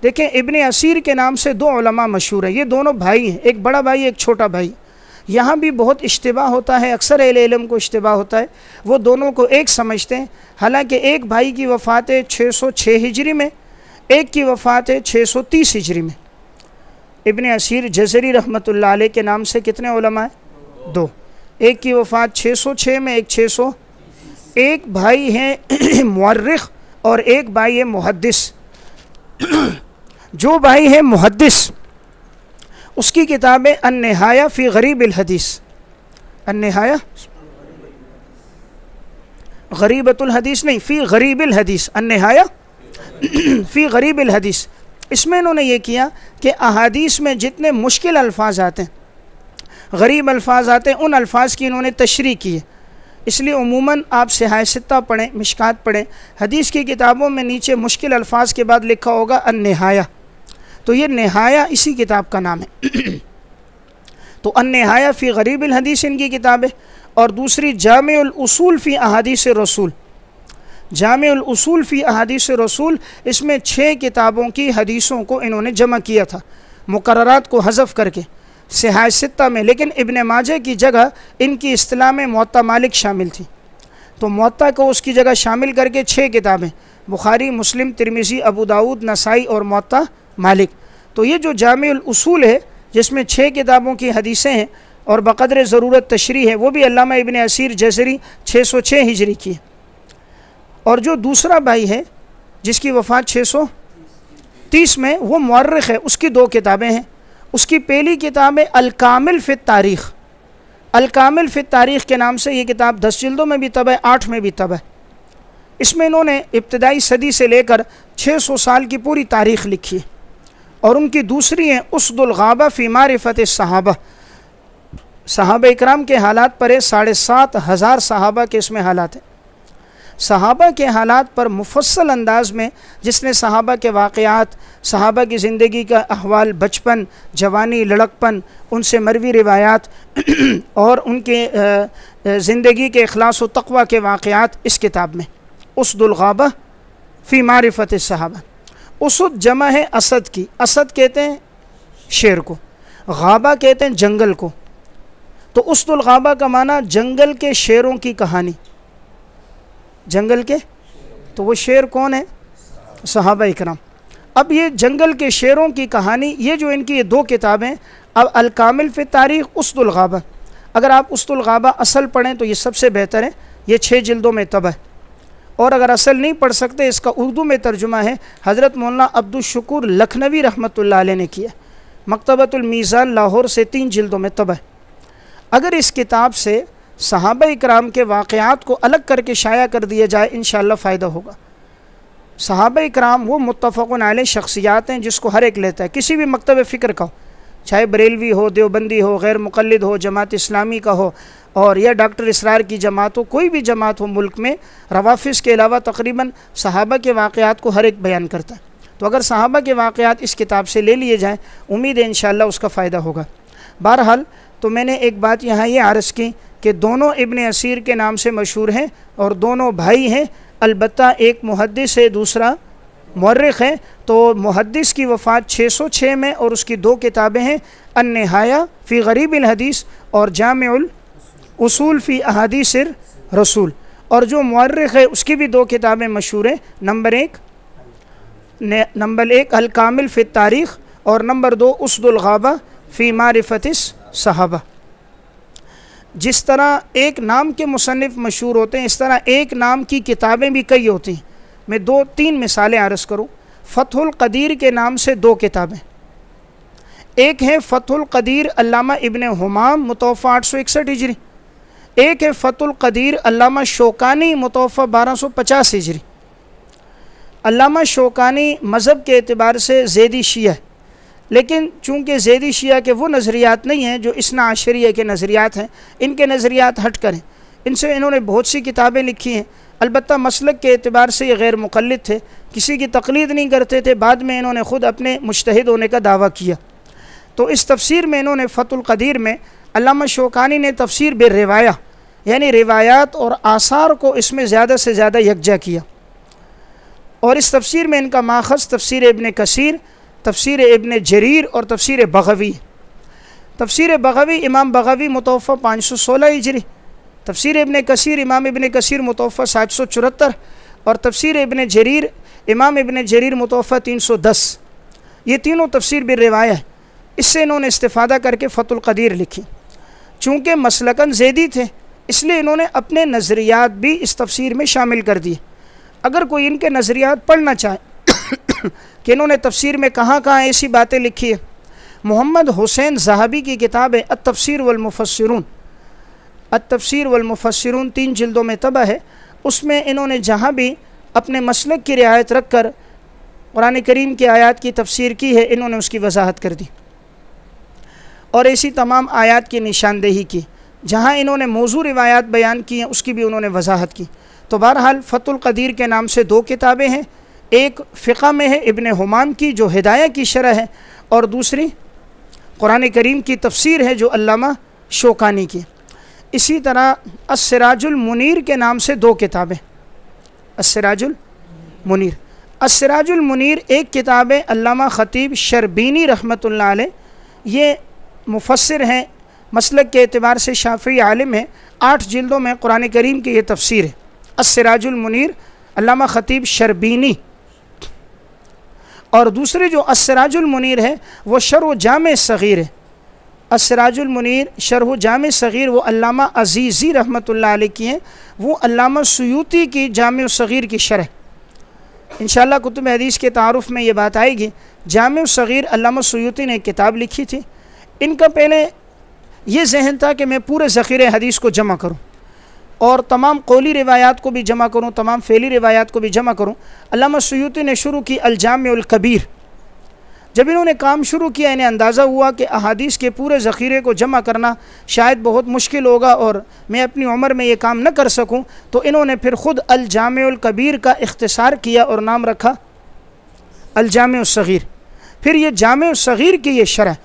देखें, इब्न असीर के नाम से 2 उलमा मशहूर हैं। ये दोनों भाई हैं, एक बड़ा भाई एक छोटा भाई। यहाँ भी बहुत इश्तिबा होता है, अक्सर अहले इल्म को इश्तिबा होता है, वो दोनों को एक समझते हैं। हालांकि एक भाई की वफ़ात है 606 हिजरी में, एक की वफ़ात है 630 हिजरी में। इब्न असीर जज़री रहमतुल्लाह अलैह के नाम से कितने उलमा हैं? 2। एक की वफ़ात 606 में, एक 600। एक भाई हैं मुअर्रिख़ और एक भाई है मुहद्दिस। जो भाई है मुहद्दिस उसकी किताब है अन्निहाया फ़ी गरीबिल हदीस। अन्निहाया गरीबतुल हदीस नहीं, फ़ी गरीबिल हदीस, अन्निहाया फ़ी गरीबिल हदीस। इसमें इन्होंने ये किया कि अहादीस में जितने मुश्किल अल्फाज आते हैं, गरीब अल्फाज आते हैं, उन अल्फाज की इन्होंने तशरीह की है। इसलिए उमूमन आप सिहाह सित्ता पढ़ें, मिशकात पढ़ें, हदीस की किताबों में नीचे मुश्किल अल्फाज के बाद लिखा होगा अन्निहाया। तो ये निहाया इसी किताब का नाम है। तो अन्निहाया फ़ी गरीबिल हदीस इनकी किताब है। और दूसरी जामिउल उसूल फ़ी अहादीस रसूल, जामिउल उसूल फ़ी अहादीस रसूल, इसमें 6 किताबों की हदीसों को इन्होंने जमा किया था, मुकर्ररात को हज़फ करके सिहाह सित्ता में। लेकिन इब्न माजा की जगह इनकी इस्तिलाह में मुअत्ता मालिक शामिल थी, तो मुअत्ता को उसकी जगह शामिल करके 6 किताबें, बुखारी, मुस्लिम, तिरमिज़ी, अबू दाऊद, नसाई और मुअत्ता मालिक। तो ये जो जामिउल उसूल है जिसमें 6 किताबों की हदीसें हैं और बक़द्र ज़रूरत तशरीह है, वो भी अल्लामा इब्न असीर जज़री 606 हिजरी की है। और जो दूसरा भाई है जिसकी वफ़ात 630 में, वो मुअर्रिख़ है, उसकी 2 किताबें हैं। उसकी पहली किताब है अल-कामिल फ़ी तारीख़। अल-कामिल फ़ी तारीख़ के नाम से ये किताब 10 जिल्दों में भी तब है, 8 में भी तब है। इसमें इन्होंने इब्तदाई सदी से लेकर 600 साल की पूरी तारीख़ लिखी है। और उनकी दूसरी है उसदुल गाबा फ़ी मारिफ़त सहाबा। सहाबा इकराम के हालात पर है, 7,500 सहाबा के इसमें हालात हैं। सहाबा के हालात पर मुफस्सल अंदाज में, जिसने सहाबा के वाक़यात, सहाबा की ज़िंदगी का अहवाल, बचपन, जवानी, लड़कपन, उनसे मरवी रिवायात और उनके ज़िंदगी के इखलास व तक़वा के वाक़यात इस किताब में। उसदुल गाबा फ़ी मारिफ़त सहाबा। उसद जमा है असद की, असद कहते हैं शेर को, गाबा कहते हैं जंगल को। तो उसदुल गाबा का माना जंगल के शेरों की कहानी, जंगल के, तो वो शेर कौन है? सहाबा इकराम। अब ये जंगल के शेरों की कहानी, ये जो इनकी ये 2 किताबें, अब अल-कामिल फ़ी तारीख़, उसदुल गाबा। अगर आप उसदुल गाबा असल पढ़ें तो ये सबसे बेहतर है, ये 6 जिल्दों में तब है। और अगर असल नहीं पढ़ सकते, इसका उर्दू में तर्जुमा है, हज़रत मौलाना अब्दुल शुकूर लखनवी रहमतुल्लाह अलैह ने किया, मकतबतुल मीज़ान लाहौर से 3 जिल्दों में तब है। अगर इस किताब से सहाबा इकराम के वाक़यात को अलग करके शाया कर दिया जाए, इंशाअल्लाह फ़ायदा होगा। सहाबा इकराम वो मुत्तफ़क़ुन अलैह शख्सियात हैं जिसको हर एक लेता है, किसी भी मकतब फ़िक्र का हो, चाहे बरेलवी हो, देवबंदी हो, गैर मुक़ल्लिद हो, जमात इस्लामी का हो और या डॉक्टर इसरार की जमात हो, कोई भी जमात हो मुल्क में, रवाफ़िज़ के अलावा तकरीबन सहाबा के वाक़यात को हर एक बयान करता है। तो अगर सहाबा के वाक़यात इस किताब से ले लिए जाएँ, उम्मीद है इंशाअल्लाह उसका फ़ायदा होगा। बहरहाल तो मैंने एक बात यहाँ ये अर्ज़ की कि दोनों इब्न असीर के नाम से मशहूर हैं और दोनों भाई हैं, अलबत्ता एक मुहद्दिस है, दूसरा मुअर्रिख़ है। तो मुहद्दिस की वफ़ात 606 में और उसकी दो किताबें हैं, अन-निहाया फ़ी गरीबिल हदीस और जामिउल उसूल फ़ी अहादीसिर रसूल। और जो मुअर्रिख़ है उसकी भी दो किताबें मशहूर हैं, नंबर एक अल कामिल फ़ी तारीख़ और नंबर 2 उसदुल गाबा फ़ी मारिफ़तिस सहाबा। जिस तरह एक नाम के मुसन्निफ़ मशहूर होते हैं, इस तरह एक नाम की किताबें भी कई होती हैं। मैं 2-3 मिसालें अर्ज़ करूँ। फ़तहुल क़दीर के नाम से दो किताबें, एक है फ़तहुल क़दीर अल्लामा इब्न हुमाम मुतवफ़ा 861 हिजरी, एक है फ़तहुल क़दीर अल्लामा शौकानी मुतवफ़ा 1250 हिजरी। अल्लामा शौकानी मज़हब के एतबार से ज़ैदी शिया है, लेकिन चूँकि ज़ैदी शिया के वो नज़रियात नहीं हैं जो इस्ना अशरिया के नज़रियात हैं, इनके नज़रियात हट करें। इनसे इन्होंने बहुत सी किताबें लिखी हैं, अलबत्ता मसलक के एतबार से ये गैर मुक़ल्लिद थे, किसी की तक़लीद नहीं करते थे। बाद में इन्होंने ख़ुद अपने मुज्तहिद होने का दावा किया। तो इस तफसीर में इन्होंने फ़तहुल क़दीर में अल्लामा शौकानी ने तफसीर बिर रिवाया, यानी रिवायात और आसार को इसमें ज़्यादा से ज़्यादा यकजा किया। और इस तफसीर में इनका माखज़ तफसीर इब्न कसीर, तफसीर इब्न जरीर और तफसीर बग़वी। तफसीर बग़वी इमाम बग़वी मुतवफ़ा 516 हिजरी, तफसीर इब्न कसीर इमाम इब्न कसीर मुतवफ़ा 774 और तफसीर इब्न जरीर इमाम इब्न जरीर मुतवफ़ा 310। ये तीनों तफसीर बिर रिवाया है। इससे इन्होंने इस्तिफ़ादा करके फ़तहुल क़दीर लिखी। चूँकि मसलकन ज़ैदी थे, इसलिए इन्होंने अपने नज़रियात भी इस तफसीर में शामिल कर दिए। अगर कोई इनके नज़रियात पढ़ना चाहे कि इन्होंने तफसीर में कहाँ कहाँ ऐसी बातें लिखी है, मोहम्मद हुसैन ज़हाबी की किताब है अत-तफ़सीर वल मुफ़स्सिरून, अत-तफ़सीर वल मुफ़स्सिरून 3 जिल्दों में तबा है। उसमें इन्होंने जहाँ भी अपने मसलक की रियायत रख कर कुरान करीम की आयत की तफसीर की है, इन्होंने उसकी वजाहत कर दी और ऐसी तमाम आयत की निशानदेही की। जहाँ इन्होंने मौजू रिवायात बयान की हैं उसकी भी उन्होंने वजाहत की। तो बहरहाल फ़तहुल क़दीर के नाम से दो किताबें हैं, एक फ़िक़्ह में है इब्न हुमाम की जो हिदाया की शरह है, और दूसरी कुरान करीम की तफसीर है जो अल्लामा शौकानी की। इसी तरह अस-सिराजुल मुनीर के नाम से दो किताबें, अस-सिराजुल मुनीर। अस-सिराजुल मुनीर एक किताब है अल्लामा ख़तीब शर्बीनी रहमतुल्लाह अलैह, ये मुफस्सिर हैं, मसलक के एतबार से शाफ़ी आलिम है। 8 जिल्दों में कुरान करीम की ये तफसीर है अस-सिराजुल मुनीर अल्लामा ख़तीब शर्बीनी। और दूसरी जो अस-सिराजुल मुनीर है वो शरह जामे सग़ीर है। अस-सिराजुल मुनीर शरह जामे सग़ीर वो अल्लामा अज़ीज़ी रहमतुल्लाह अलैह की हैं, वो अल्लामा सुयूती की जामे सग़ीर की शरह। इंशाअल्लाह कुतुब हदीस के तारुफ़ में ये बात आएगी। जामे सग़ीर अल्लामा सुयूती ने किताब लिखी थी। इनका पहले ये जहन था कि मैं पूरे ज़ख़ीरे हदीस को जमा करूँ और तमाम कौली रिवायात को भी जमा करूँ, तमाम फ़ेली रिवायात को भी जमा करूँ। अल्लामा सुयूती ने शुरू की अल-जामिउल कबीर। जब इन्होंने काम शुरू किया, इन्हें अंदाज़ा हुआ कि अहादीस के पूरे ज़ख़ीरे को जमा करना शायद बहुत मुश्किल होगा और मैं अपनी उम्र में ये काम न कर सकूँ, तो इन्होंने फिर ख़ुद अल-जामिउल कबीर का इख्तिसार किया और नाम रखा अल-जामिउस सग़ीर। फिर ये जामिउस सग़ीर की ये शरह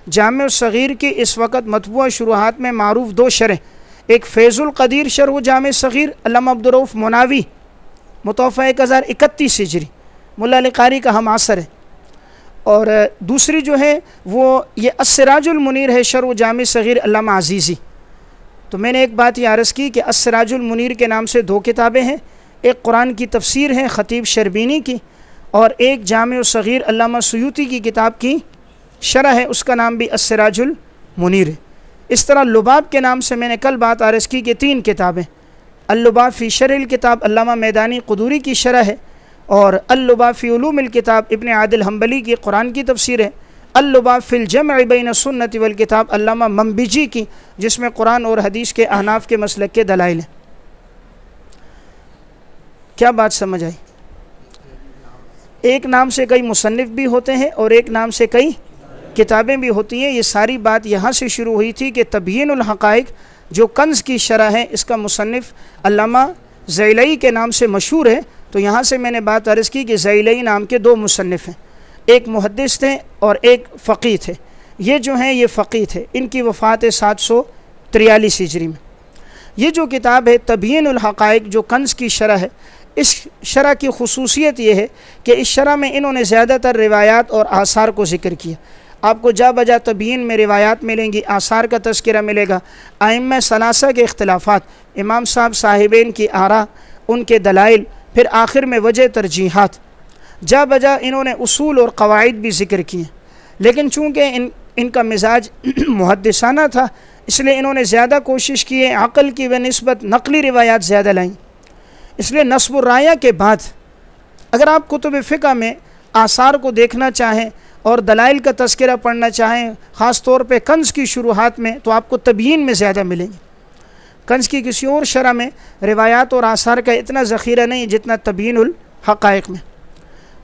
जामिउस सग़ीर की इस वक्त मतबूआ शुरुआत में मारूफ़ दो शरह, एक फ़ैज़ुल क़दीर शरह जामे सग़ीर अल्लामा अब्दुर्रऊफ़ मुनावी मुतवफ़ा 1031 हिजरी, मुल्ला अली क़ारी का हम आसर है, और दूसरी जो है वो ये अस-सिराजुल मुनीर है शरह जामे सग़ीर अल्लामा अज़ीज़ी। तो मैंने एक बात ये अर्ज़ की कि अस-सिराजुल मुनीर के नाम से दो किताबें हैं, एक कुरान की तफसीर है ख़तीब शर्बीनी की और एक जामे सग़ीर अल्लामा सुयूती की किताब की शरह है, उसका नाम भी अस-सिराजुल मुनीर है। इस तरह लुबाब के नाम से मैंने कल बात अर्ज़ की कि 3 किताबें, अल-लुबाब फ़ी शरहिल किताब अल्लामा मैदानी क़ुदूरी की शरह है, और अल-लुबाब फ़ी उलूमिल किताब इब्न आदिल हम्बली की कुरान की तफसीर है, अल-लुबाब फ़िल जम्अ बैन सुन्नति वल किताब अल्लामा मंबिजी की, जिसमें कुरान और हदीस के अहनाफ के मसलक के दलाइल हैं। क्या बात समझ आई? एक नाम से कई मुसन्निफ़ भी होते हैं और एक नाम से कई किताबें भी होती हैं। ये सारी बात यहाँ से शुरू हुई थी कि तबयीनुल हक़ाइक़ जो कंज़ की शरह है, इसका मुसन्निफ़ अल्लामा ज़ैलई के नाम से मशहूर है। तो यहाँ से मैंने बात अर्ज़ की कि ज़ैलई नाम के 2 मुसन्निफ़ हैं, एक मुहद्दिस थे और एक फ़क़ीह थे। ये जो हैं ये फ़क़ीह थे, इनकी वफ़ात 743 हिजरी में। ये जो किताब है तबयीनुल हक़ाइक़, जो कंज़ की शरह है, इस शरह की खुसूसियत ये है कि इस शरह में इन्होंने ज़्यादातर रिवायात और आसार को ज़िक्र किया। आपको जा बजा तबयीन में रिवायात मिलेंगी, आसार का तज़किरा मिलेगा, आइम्मा सलासा के इख्तिलाफ़ात, इमाम साहब साहिबैन की आरा, उनके दलाइल, फिर आखिर में वजह तरजीहात, जा बजा इन्होंने उसूल और क़वाइद भी ज़िक्र किए। लेकिन चूँकि इनका मिजाज मुहद्दिसाना था, इसलिए इन्होंने ज़्यादा कोशिश की है अक़ल की बनिस्बत नक़ली रिवायात ज़्यादा लाईं। इसलिए नस्ब राया के बाद अगर आप कुतुब फ़िक़्ह में आसार को देखना चाहें और दलाइल का तज़किरा पढ़ना चाहें, ख़ास तौर पे कंज़ की शुरुआत में, तो आपको तबयीन में ज़्यादा मिलेंगी। कंज़ की किसी और शरह में रिवायात और आसार का इतना ज़ख़ीरा नहीं जितना तबयीनुल हक़ाइक़ में।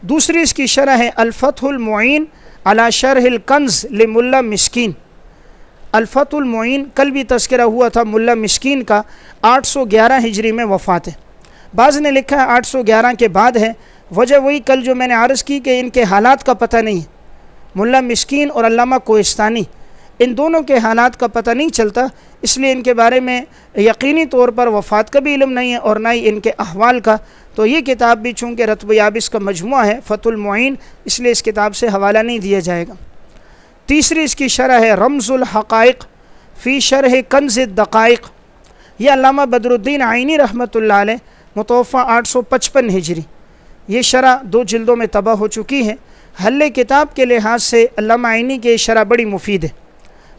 दूसरी इसकी शरह है अल-फ़थुल मुईन अला शरहिल कंज़ ले मुल्ला मिस्कीन। अल-फ़थुल मुईन, कल भी तज़किरा हुआ था मुल्ला मिस्कीन का, 811 हिजरी में वफ़ात है। बाज़ ने लिखा है 811 के बाद है। वजह वही कल जो मैंने अर्ज़ की कि इनके हालात का पता नहीं है। मुल्ला मिस्कीन और अल्लामा कोहिस्तानी, इन दोनों के हालात का पता नहीं चलता, इसलिए इनके बारे में यकीनी तौर पर वफ़ात का भी इल्म नहीं है और ना ही इनके अहवाल का। तो ये किताब भी चूँकि रत्ब याबिस का मजमुआ है फ़तुल मुईन, इसलिए इस किताब से हवाला नहीं दिया जाएगा। तीसरी इसकी शरह है रमज़ुल हक़ाइक़ फ़ी शरह कंज़ दक़ाइक़। यह अल्लामा बदरुद्दीन आइनी रहमतुल्लाह अलैह, मुतवफ़ा 855 हिजरी। ये शरह 2 जिल्दों में तबाह हो चुकी है। हल्ले किताब के लिहाज से अल्लामा आइनी की शरह बड़ी मुफीद है।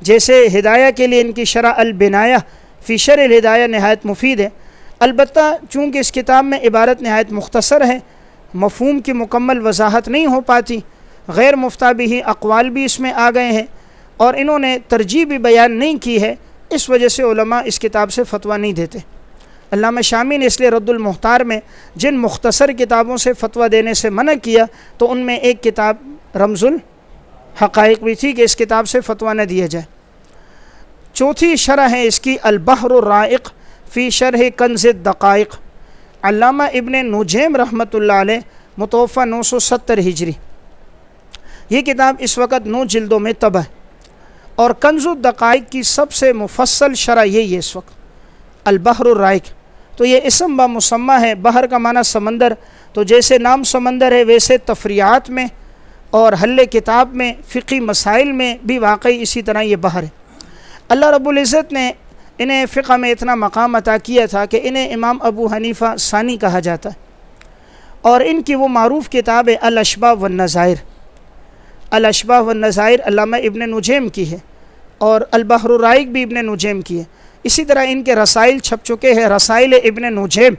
जैसे हिदाया के लिए इनकी शरह अल-बिनाया फ़ी शरह हिदाया नहायत मुफीद है। अलबत्ता चूँकि इस किताब में इबारत नहायत मुख्तसर है, मफ़हूम की मुकम्मल वजाहत नहीं हो पाती, गैर मुफ्ताबिही अक़वाल भी इसमें आ गए हैं और इन्होंने तरजीह भी बयान नहीं की है, इस वजह से उलमा इस किताब से फ़तवा नहीं देते। अल्लामा शामी ने इसलिए रद्दुल मुख्तार में जिन मुख्तसर किताबों से फ़तवा देने से मना किया, तो उनमें एक किताब रमज़ुल हक़ाइक़ भी थी कि इस किताब से फ़तवा न दिया जाए। चौथी शरह है इसकी अल-बहरुर राइक़ फ़ी शरह कंज़ दक़ाइक़। अल्लामा इब्न नुजैम रहमतुल्लाह अलैह, मुतवफ़ा 970 हिजरी। ये किताब इस वक्त 9 जिल्दों में तबाह है और कंज़ुद दक़ाइक़ की सबसे मुफस्सल शरह यही है इस वक्त, अल-बहरुर राइक़। तो ये इसम बा मुसम्मा है, बहर का माना समंदर, तो जैसे नाम समंदर है वैसे तफ़रीआत में और हल्ले किताब में, फ़िक़ी मसाइल में भी वाकई इसी तरह ये बहर है। अल्लाह रब्बुल इज़्ज़त ने इन्हें फ़िक़्ह में इतना मकाम अता किया था कि इन्हें इमाम अबू हनीफ़ा सानी कहा जाता है और इनकी वो मारूफ़ किताब है अल-अशबाह वन-नज़ाइर। अल-अशबाह वन-नज़ाइर अल्लामा इब्न नुजैम की है और अल-बहरुर राइक़ भी इब्न नुजैम की है। इसी तरह इनके रसाइल छप चुके हैं, रसाइल इब्न नुजैम,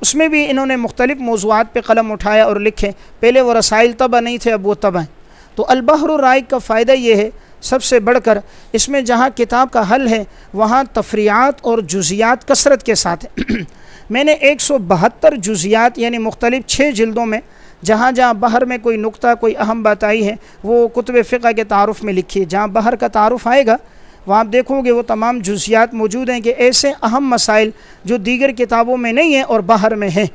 उसमें भी इन्होंने मुख्तलिफ़ मौज़ूआत पे कलम उठाया और लिखे। पहले वो रसाइल तबा नहीं थे, अब वो तबा हैं। तो अल-बहरुर राइक़ का फ़ायदा ये है सबसे बढ़कर, इसमें जहाँ किताब का हल है वहाँ तफ़रीआत और जुज़ियात कसरत के साथ है। मैंने 172 जुज़ियात यानी मुख्तलिफ़ 6 जिल्दों में जहाँ जहाँ बहर में कोई नुक्ता, कोई अहम बात आई है, वो कुतुब फ़िक़्ह के तारुफ़ में लिखी है। जहाँ बहर का तारुफ़ आएगा वहाँ आप देखोगे वो तमाम जुज़ियात मौजूद हैं कि ऐसे अहम मसाइल जो दीगर किताबों में नहीं हैं और बाहर में हैं।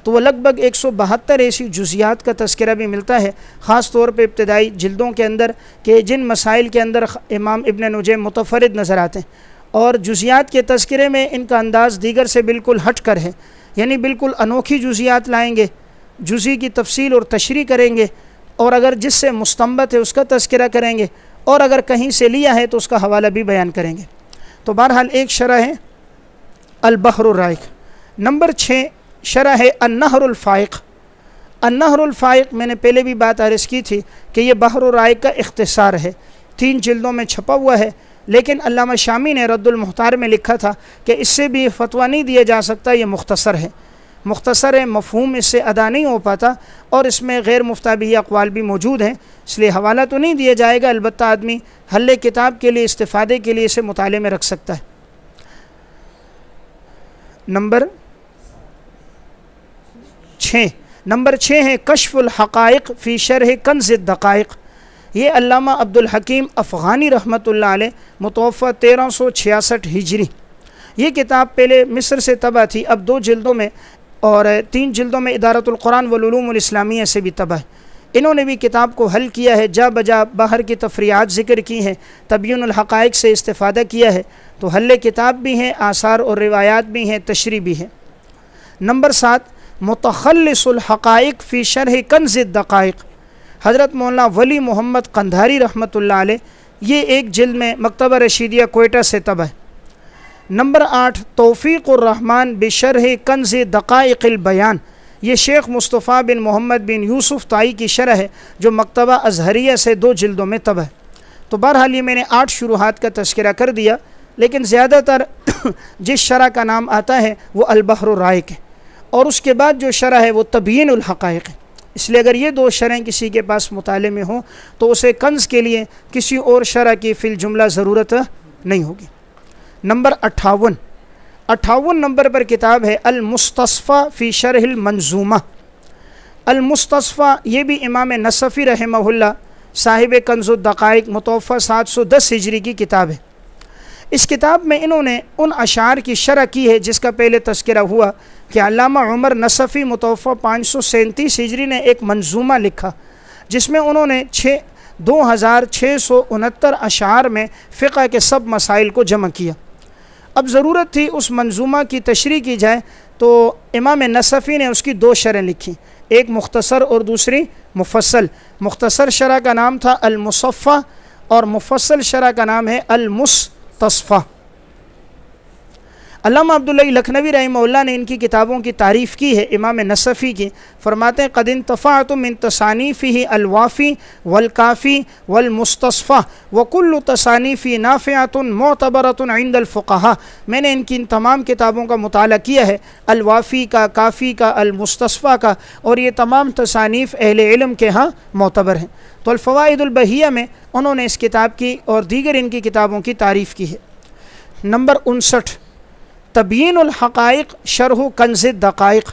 तो वो लगभग 172 ऐसी जुज़ियात का तज़किरा भी मिलता है, ख़ास तौर पे इब्तदाई जिल्दों के अंदर, कि जिन मसाइल के अंदर इमाम इब्न नुजैम मुतफ़र्रिद नज़र आते हैं और जुज़ियात के तज़किरे में इनका अंदाज़ दीगर से बिल्कुल हट कर है, यानी बिल्कुल अनोखी जुज़ियात लाएँगे, जुज़ी की तफसील और तशरीह करेंगे और अगर जिससे मुस्तंबत है उसका तज़किरा करेंगे और अगर कहीं से लिया है तो उसका हवाला भी बयान करेंगे। तो बहरहाल एक शरह है अल-बहरुर राइक़। नंबर 6 शरह है अन-नहरुल फ़ाइक़। अन-नहरुल फ़ाइक़ मैंने पहले भी बात अर्ज़ की थी कि ये बहरुर राइक़ का इख्तिसार है, 3 जिल्दों में छपा हुआ है, लेकिन अल्लामा शामी ने रद्दुल मुख्तार में लिखा था कि इससे भी फ़तवा नहीं दिया जा सकता, ये मुख्तसर है, मुख्तसर है, मफ़हूम इससे अदा नहीं हो पाता और इसमें गैर मुफ्ताबिही अक़वाल भी मौजूद हैं, इसलिए हवाला तो नहीं दिया जाएगा। अलबत्ता आदमी हल्ले किताब के लिए, इस्तिफ़ादे के लिए इसे मुताले में रख सकता है। नंबर 6 है कश्फ़ुल हक़ाइक़ फ़ी शरह कंज़ दक़ाइक़। ये अल्लामा अब्दुल हकीम अफ़ग़ानी रहमतुल्लाह अलैह, मुतवफ़्फ़ा 1366 हिजरी। ये किताब पहले मिस्र से तबा थी, अब 2 जिल्दों में और 3 जिल्दों में इदारतुल क़ुरान वल उलूमुल इस्लामिया से भी तबा है। इन्होंने भी किताब को हल किया है, जा बजा बाहर की तफरीयात ज़िक्र की हैं, तबयीनुल हक़ाइक़ से इस्तिफ़ादा किया है। तो हल्ले किताब भी हैं, आसार और रिवायात भी हैं, तशरीह भी है। नंबर 7 मुतख़ल्लिसुल हक़ाइक़ फ़ी शरह कंज़िद दक़ाइक़, हज़रत मौलाना वली मोहम्मद कंधारी रहमतुल्लाह अलैह, ये एक जिल्द में मकतबा रशीदिया कोयटा से तब है। नंबर 8 तौफ़ीक़ुर रहमान बिशरह कंज़ दक़ाइक़िल बयान, ये शेख मुस्तफ़ा बिन मोहम्मद बिन यूसुफ़ ताई की शरह है जो मकतबा अज़हरिया से 2 जिल्दों में तब है। तो बहरहाल ये मैंने 8 शुरूहात का तज़किरा कर दिया, लेकिन ज़्यादातर जिस शरह का नाम आता है वो अल-बहरुर राइक़ है, और उसके बाद जो शरह है वो तबयीनुल हक़ाइक़ है। इसलिए अगर ये 2 शरह किसी के पास मुताले में हो तो उसे कंज़ के लिए किसी और शरह की फ़िल जुमला ज़रूरत नहीं होगी। नंबर 58 नंबर पर किताब है अल-मुस्तस्फ़ा फ़ी शरहिल मंज़ूमा। अल-मुस्तस्फ़ा ये भी इमाम नसफ़ी रहमहुल्लाह साहिब कंज़ुद दक़ाइक़ मुतवफ़्फ़ा 710 हिजरी की किताब है। इस किताब में इन्होंने उन अशार की शरह की है जिसका पहले तज़किरा हुआ कि अल्लामा उमर नसफ़ी मुतवफ़्फ़ा 537 हिजरी ने एक मंजूमा लिखा, जिसमें उन्होंने 2669 अशार में फ़िक़्ह के सब मसाइल को जमा किया। अब ज़रूरत थी उस मंजूमा की तशरीह की जाए, तो इमाम नसफ़ी ने उसकी 2 शरह लिखी, एक मुख्तसर और दूसरी मुफस्सल। मुख्तसर शरह का नाम था अल-मुसफ़्फ़ा और मुफस्सल शरह का नाम है अल-मुस्तस्फ़ा। अल्लामा अब्दुल्लाह लखनवी रहमहुल्लाह ने इनकी किताबों की तारीफ़ की है इमाम नसफ़ी की। फरमाते हैं क़द इंतफ़अतु मिन तसानीफ़िही अल-वाफ़ी वल-काफ़ी वल-मुस्तस्फ़ा व कुल्लु तसानीफ़ी नाफ़िअतुन मुअतबरतुन इंदल फ़ुक़हा। मैंने इनकी इन तमाम किताबों का मुताला किया है, अल-वाफ़ी का, काफ़ी का, अल-मुस्तस्फ़ा का, और ये तमाम तसानीफ़ अहले इल्म के यहाँ मोतबर हैं। तो अल-फ़वाइदुल बहिया में उन्होंने इस किताब की और दीगर इनकी किताबों की तारीफ़ की है। नंबर 59 तबयीनुल हक़ाइक़ शरह कंज़िद दक़ाइक़,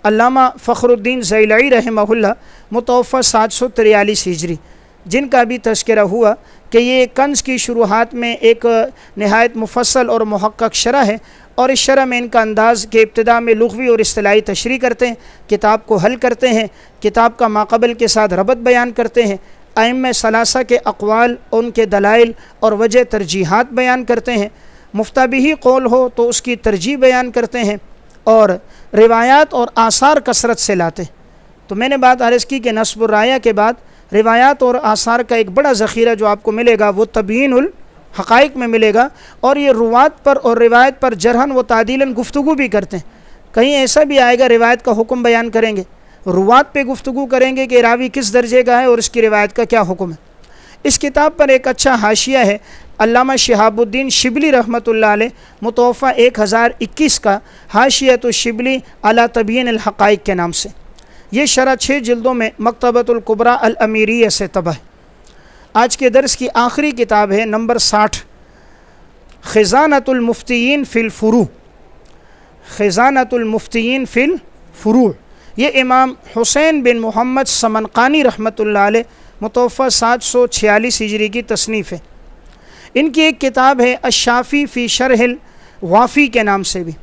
अल्लामा फ़खरुद्दीन ज़ैलई रहमहुल्लाह मुतवफ़्फ़ा 743 हिजरी, जिनका भी तज़किरा हुआ कि ये कंज़ की शुरुआत में एक नहायत मुफस्सल और मुहक्क़क़ शरह है, और इस शरह में इनका अंदाज़ के इब्तिदा में लुग़वी और इस्तिलाही तशरीह करते हैं, किताब को हल करते हैं, किताब का माक़बल के साथ रबत बयान करते हैं, अइम्मा सलासा के अक़वाल, उनके दलाइल और वजह तरजीहात बयान करते हैं, मुफ्ताबिही कौल हो तो उसकी तरजीह बयान करते हैं, और रिवायात और आसार कसरत से लाते हैं। तो मैंने बात अर्ज़ की कि नस्बुर राया के बाद रिवायात और आसार का एक बड़ा ज़ख़ीरा जो आपको मिलेगा वो तबयीनुल हक़ाइक़ में मिलेगा, और ये रुवात पर और रिवायत पर जरहन व तादीलन गुफ्तगू भी करते हैं। कहीं ऐसा भी आएगा रिवायत का हुक्म बयान करेंगे, रुवात पे गुफ्तगू करेंगे कि रावी किस दर्जे का है और इसकी रिवायत का क्या हुक्म है। इस किताब पर एक अच्छा हाशिया है अल्लामा शिहाबुद्दीन शिबली रहमतुल्लाह अलैह मुतवफ़्फ़ा 1021 का हाशियतुश शिबली अला तबयीनुल हक़ाइक़ के नाम से। ये शरह 6 जिल्दों में मकतबतुल कुबरा अल अमीरिया से तब है। आज के दर्स की आखिरी किताब है नंबर 60 ख़िज़ानतुल मुफ्तियीन फ़िल फ़ुरू। ख़िज़ानतुल मुफ्तियीन फ़िल फ़ुरू ये इमाम हुसैन बिन मोहम्मद समनक़ानी रहमतुल्लाह अलैह मुतवफ़्फ़ा 746 हिजरी की तसनीफ़ है। इनकी एक किताब है अश-शाफ़ी फ़ी शरहिल वाफ़ी के नाम से भी।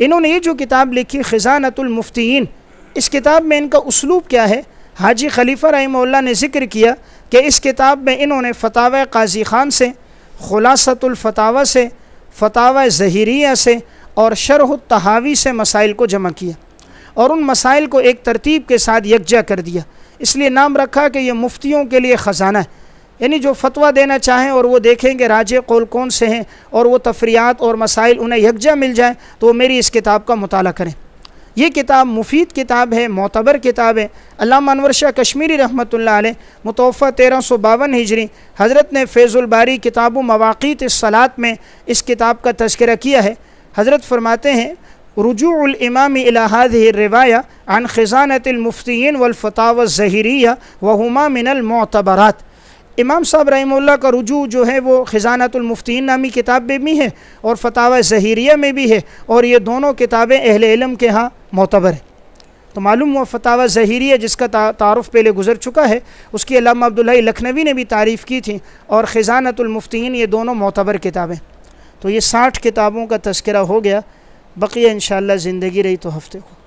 इन्होंने ये जो किताब लिखी ख़िज़ानतुल मुफ्तियीन, इस किताब में इनका उसलूब क्या है, हाजी खलीफ़ा रहमहुल्लाह ने ज़िक्र किया कि इस किताब में इन्होंने फ़तावा क़ाज़ी ख़ान से, ख़ुलासतुल फ़तावा से, फ़तावा ज़हीरिया से और शरहुत तहावी से मसाइल को जमा किया, और उन मसाइल को एक तरतीब के साथ यकजा कर दिया। इसलिए नाम रखा कि यह मुफ्तियों के लिए ख़जाना है, यानी जो फतवा देना चाहें और वो देखें कि राजे कौल कौन से हैं और वो तफरियात और मसाइल उन्हें यकजा मिल जाए, तो वो मेरी इस किताब का मुताला करें। ये किताब मुफीद किताब है, मोतबर किताब है। अल्लामा अनवर शाह कश्मीरी रहमतुल्लाह अलैह मुतवफ़्फ़ा 1352 हिजरी हज़रत ने फ़ैज़ुल बारी किताबु मवाक़ीत इस्सलात में इस किताब का तज़किरा किया है। हज़रत फरमाते हैं रुजूउल इमाम इला हाज़िहि रिवाया अन ख़िज़ानतिल मुफ्तियीन वल फ़तावा ज़हीरिया व हुमा मिनल मुअतबरात। इमाम साहब रहमहुल्लाह का रुजू जो है वो ख़िज़ानतुल मुफ्तियीन नामी किताब में भी है और फ़तावा ज़हीरिया में भी है, और ये दोनों किताबें अहले इल्म के यहाँ मोतबर है। तो मालूम हुआ फ़तावा ज़हीरिया जिसका तारुफ़ पहले गुज़र चुका है, उसकी अल्लामा अब्दुल्लाह लखनवी ने भी तारीफ़ की थी, और ख़िज़ानतुल मुफ्तियीन ये दोनों मोतबर किताबें। तो ये 60 किताबों का तज़किरा हो गया। बक़िया इंशाअल्लाह ज़िंदगी रही तो हफ़्ते को